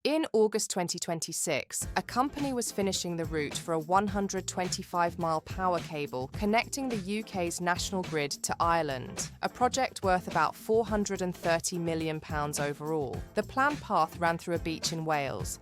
In August 2026, a company was finishing the route for a 125-mile power cable connecting the UK's national grid to Ireland, a project worth about £430 million overall. The planned path ran through a beach in Wales.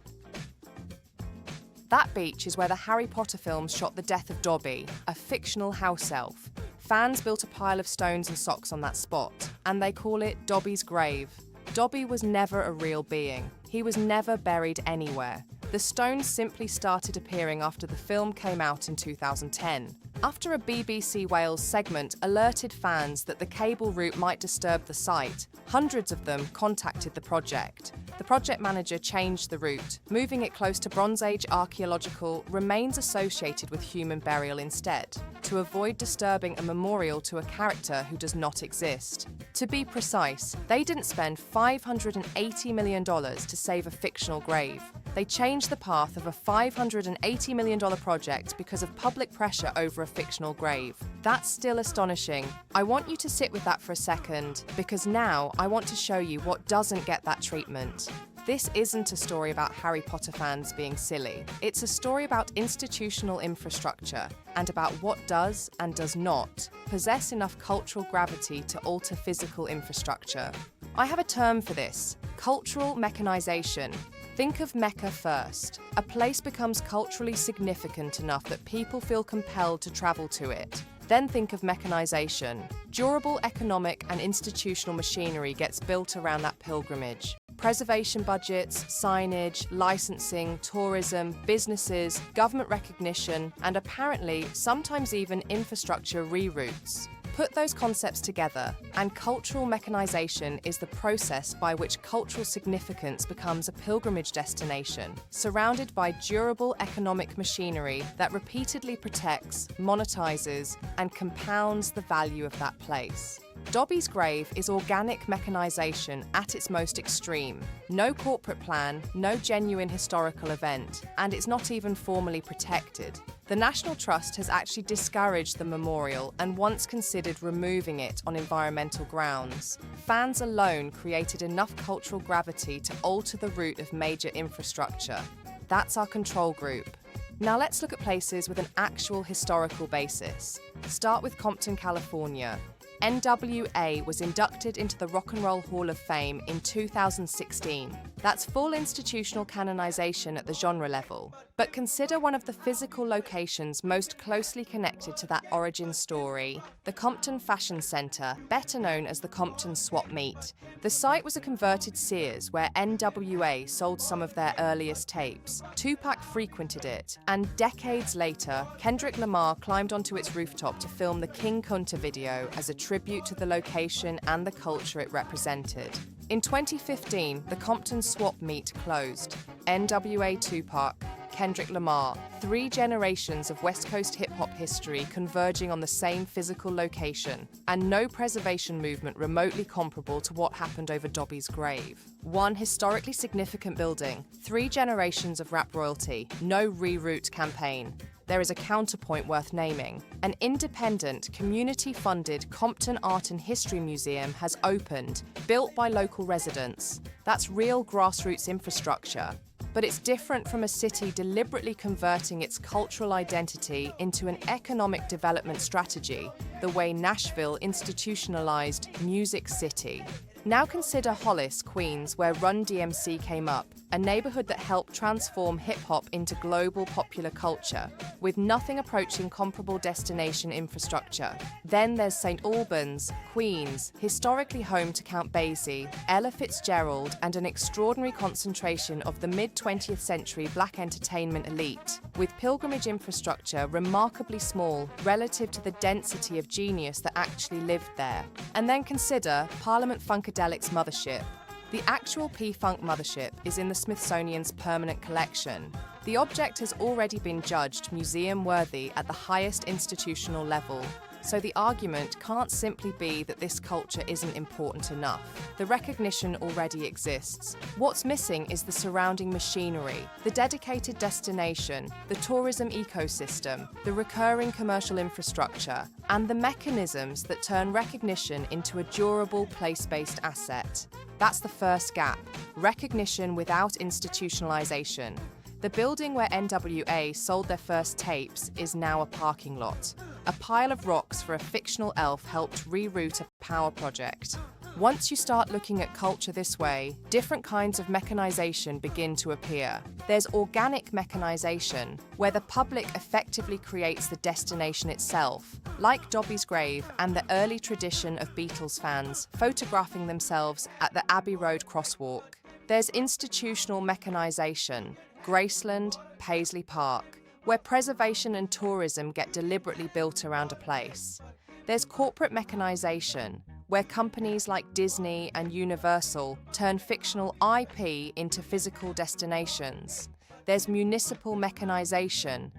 That beach is where the Harry Potter films shot the death of Dobby, a fictional house elf. Fans built a pile of stones and socks on that spot, and they call it Dobby's grave. Dobby was never a real being. He was never buried anywhere. The stones simply started appearing after the film came out in 2010. After a BBC Wales segment alerted fans that the cable route might disturb the site, hundreds of them contacted the project. The project manager changed the route, moving it close to Bronze Age archaeological remains associated with human burial instead, to avoid disturbing a memorial to a character who does not exist. To be precise, they didn't spend $580 million to save a fictional grave. They changed the path of a $580 million project because of public pressure over a fictional grave. That's still astonishing. I want you to sit with that for a second, because now I want to show you what doesn't get that treatment. This isn't a story about Harry Potter fans being silly. It's a story about institutional infrastructure and about what does and does not possess enough cultural gravity to alter physical infrastructure. I have a term for this: cultural meccanization. Think of Mecca first. A place becomes culturally significant enough that people feel compelled to travel to it. Then think of mechanization. Durable economic and institutional machinery gets built around that pilgrimage. Preservation budgets, signage, licensing, tourism, businesses, government recognition, and apparently sometimes even infrastructure reroutes. Put those concepts together, and cultural mechanization is the process by which cultural significance becomes a pilgrimage destination, surrounded by durable economic machinery that repeatedly protects, monetizes, and compounds the value of that place. Dobby's grave is organic mechanization at its most extreme. No corporate plan, no genuine historical event, and it's not even formally protected. The National Trust has actually discouraged the memorial and once considered removing it on environmental grounds. Fans alone created enough cultural gravity to alter the route of major infrastructure. That's our control group. Now let's look at places with an actual historical basis. Start with Compton, California. N.W.A. was inducted into the Rock and Roll Hall of Fame in 2016. That's full institutional canonization at the genre level. But consider one of the physical locations most closely connected to that origin story, the Compton Fashion Center, better known as the Compton Swap Meet. The site was a converted Sears where N.W.A. sold some of their earliest tapes. Tupac frequented it, and decades later, Kendrick Lamar climbed onto its rooftop to film the King Kunta video as a tribute to the location and the culture it represented. In 2015, the Compton Swap Meet closed. N.W.A. Tupac, Kendrick Lamar, 3 generations of West Coast hip-hop history converging on the same physical location, and no preservation movement remotely comparable to what happened over Dobby's grave. 1 historically significant building, 3 generations of rap royalty, no reroute campaign. There is a counterpoint worth naming. An independent, community-funded Compton Art and History Museum has opened, built by local residents. That's real grassroots infrastructure. But it's different from a city deliberately converting its cultural identity into an economic development strategy, the way Nashville institutionalized Music City. Now consider Hollis, Queens, where Run DMC came up, a neighborhood that helped transform hip-hop into global popular culture, with nothing approaching comparable destination infrastructure. Then there's St. Albans, Queens, historically home to Count Basie, Ella Fitzgerald, and an extraordinary concentration of the mid-20th century black entertainment elite, with pilgrimage infrastructure remarkably small relative to the density of genius that actually lived there. And then consider Parliament Funkadelic's mothership. The actual P-Funk mothership is in the Smithsonian's permanent collection. The object has already been judged museum-worthy at the highest institutional level. So the argument can't simply be that this culture isn't important enough. The recognition already exists. What's missing is the surrounding machinery, the dedicated destination, the tourism ecosystem, the recurring commercial infrastructure, and the mechanisms that turn recognition into a durable place-based asset. That's the first gap: recognition without institutionalization. The building where N.W.A. sold their first tapes is now a parking lot. A pile of rocks for a fictional elf helped reroute a power project. Once you start looking at culture this way, different kinds of mechanization begin to appear. There's organic mechanization, where the public effectively creates the destination itself, like Dobby's grave and the early tradition of Beatles fans photographing themselves at the Abbey Road crosswalk. There's institutional mechanization, Graceland, Paisley Park, where preservation and tourism get deliberately built around a place. There's corporate mechanization, where companies like Disney and Universal turn fictional IP into physical destinations. There's municipal mechanization.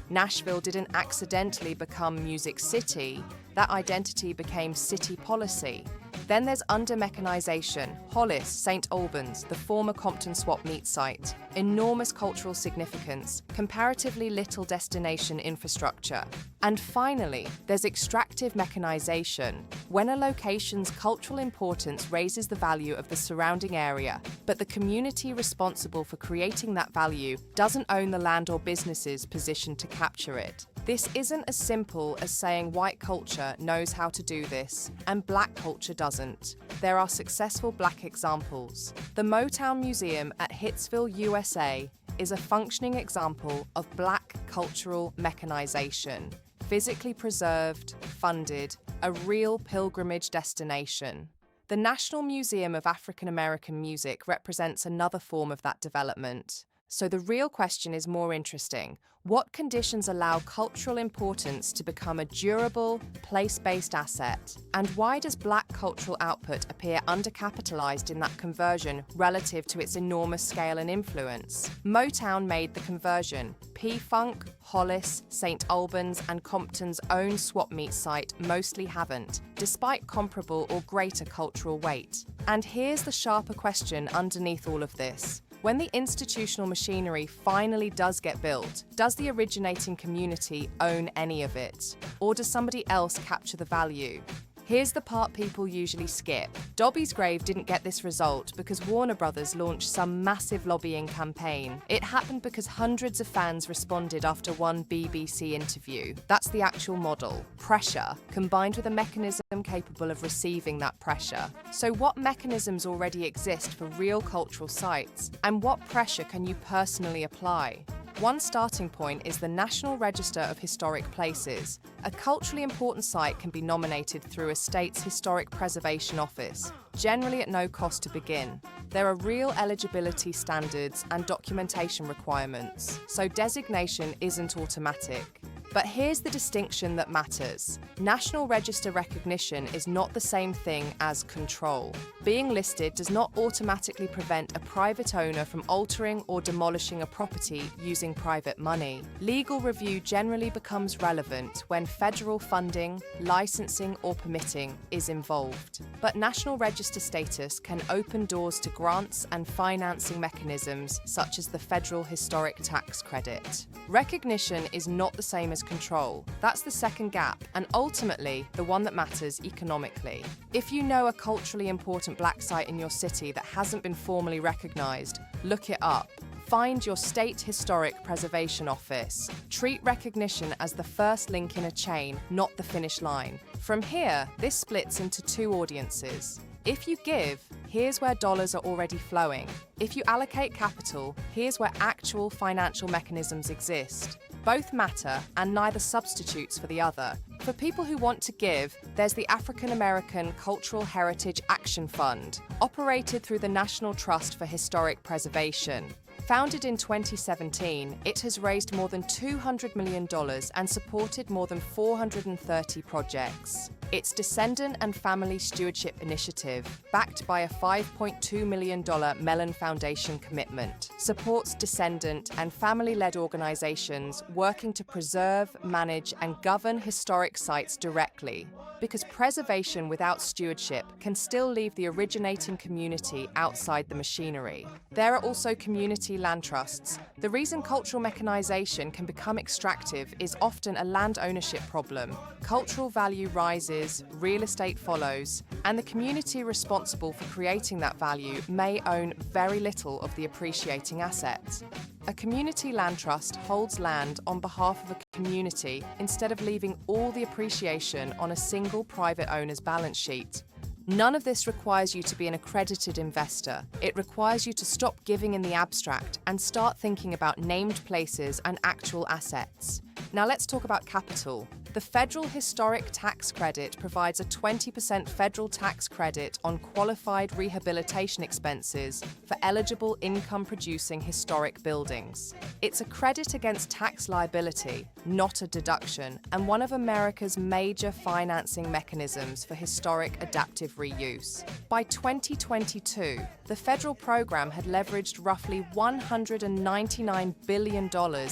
Nashville didn't accidentally become Music City, that identity became city policy. Then there's under-mechanization, Hollis, St. Albans, the former Compton swap meet site. Enormous cultural significance, comparatively little destination infrastructure. And finally, there's extractive mechanization, when a location's cultural importance raises the value of the surrounding area, but the community responsible for creating that value doesn't own the land or businesses positioned to capture it. This isn't as simple as saying white culture knows how to do this and black culture doesn't. There are successful black examples. The Motown Museum at Hitsville, USA is a functioning example of black cultural mechanization. Physically preserved, funded, a real pilgrimage destination. The National Museum of African American Music represents another form of that development. So the real question is more interesting. What conditions allow cultural importance to become a durable, place-based asset? And why does black cultural output appear undercapitalized in that conversion relative to its enormous scale and influence? Motown made the conversion. P-Funk, Hollis, St. Albans, and Compton's own swap meet site mostly haven't, despite comparable or greater cultural weight. And here's the sharper question underneath all of this. When the institutional machinery finally does get built, does the originating community own any of it? Or does somebody else capture the value? Here's the part people usually skip. Dobby's grave didn't get this result because Warner Brothers launched some massive lobbying campaign. It happened because hundreds of fans responded after one BBC interview. That's the actual model. Pressure, combined with a mechanism capable of receiving that pressure. So what mechanisms already exist for real cultural sites? And what pressure can you personally apply? One starting point is the National Register of Historic Places. A culturally important site can be nominated through a state's Historic Preservation Office, generally at no cost to begin. There are real eligibility standards and documentation requirements, so designation isn't automatic. But here's the distinction that matters. National Register recognition is not the same thing as control. Being listed does not automatically prevent a private owner from altering or demolishing a property using private money. Legal review generally becomes relevant when federal funding, licensing, or permitting is involved. But National Register status can open doors to grants and financing mechanisms such as the Federal Historic Tax Credit. Recognition is not the same as control. That's the second gap, and ultimately the one that matters economically. If you know a culturally important black site in your city that hasn't been formally recognised, look it up. Find your state historic preservation office. Treat recognition as the first link in a chain, not the finish line. From here, this splits into two audiences. If you give, here's where dollars are already flowing. If you allocate capital, here's where actual financial mechanisms exist. Both matter, and neither substitutes for the other. For people who want to give, there's the African American Cultural Heritage Action Fund, operated through the National Trust for Historic Preservation. Founded in 2017, it has raised more than $200 million and supported more than 430 projects. Its Descendant and Family Stewardship Initiative, backed by a $5.2 million Mellon Foundation commitment, supports descendant and family-led organizations working to preserve, manage, and govern historic sites directly. Because preservation without stewardship can still leave the originating community outside the machinery. There are also community land trusts. The reason cultural mechanization can become extractive is often a land ownership problem. Cultural value rises, real estate follows, and the community responsible for creating that value may own very little of the appreciating assets. A community land trust holds land on behalf of a community instead of leaving all the appreciation on a single private owner's balance sheet. None of this requires you to be an accredited investor. It requires you to stop giving in the abstract and start thinking about named places and actual assets. Now let's talk about capital. The Federal Historic Tax Credit provides a 20% federal tax credit on qualified rehabilitation expenses for eligible income-producing historic buildings. It's a credit against tax liability, not a deduction, and one of America's major financing mechanisms for historic adaptive reuse. By 2022, the federal program had leveraged roughly $199 billion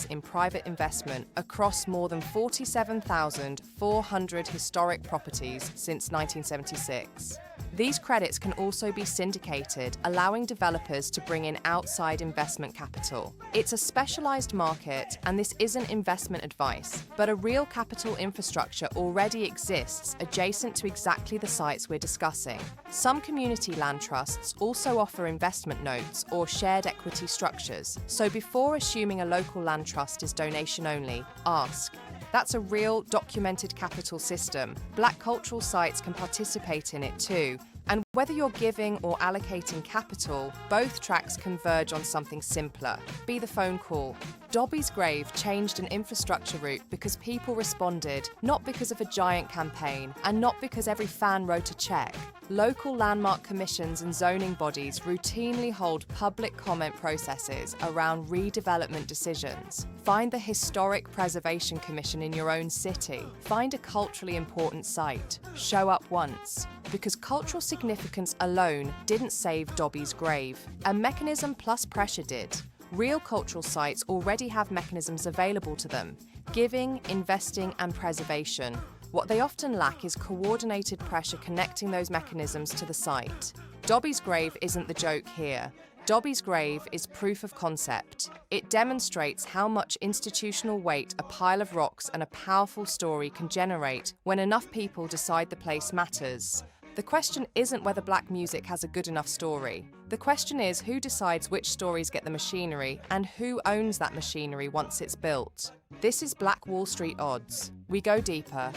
in private investment across more than 47,400 historic properties since 1976. These credits can also be syndicated, allowing developers to bring in outside investment capital. It's a specialized market, and this isn't investment advice, but a real capital infrastructure already exists adjacent to exactly the sites we're discussing. Some community land trusts also offer investment notes or shared equity structures, so before assuming a local land trust is donation only, ask. That's a real, documented capital system. Black cultural sites can participate in it too. And whether you're giving or allocating capital, both tracks converge on something simpler. Be the phone call. Dobby's grave changed an infrastructure route because people responded, not because of a giant campaign, and not because every fan wrote a check. Local landmark commissions and zoning bodies routinely hold public comment processes around redevelopment decisions. Find the Historic Preservation Commission in your own city. Find a culturally important site. Show up once. Because cultural significance alone didn't save Dobby's grave. A mechanism plus pressure did. Real cultural sites already have mechanisms available to them: giving, investing, and preservation. What they often lack is coordinated pressure connecting those mechanisms to the site. Dobby's grave isn't the joke here. Dobby's grave is proof of concept. It demonstrates how much institutional weight a pile of rocks and a powerful story can generate when enough people decide the place matters. The question isn't whether black music has a good enough story. The question is who decides which stories get the machinery and who owns that machinery once it's built. This is Black Wall Street Odds. We go deeper.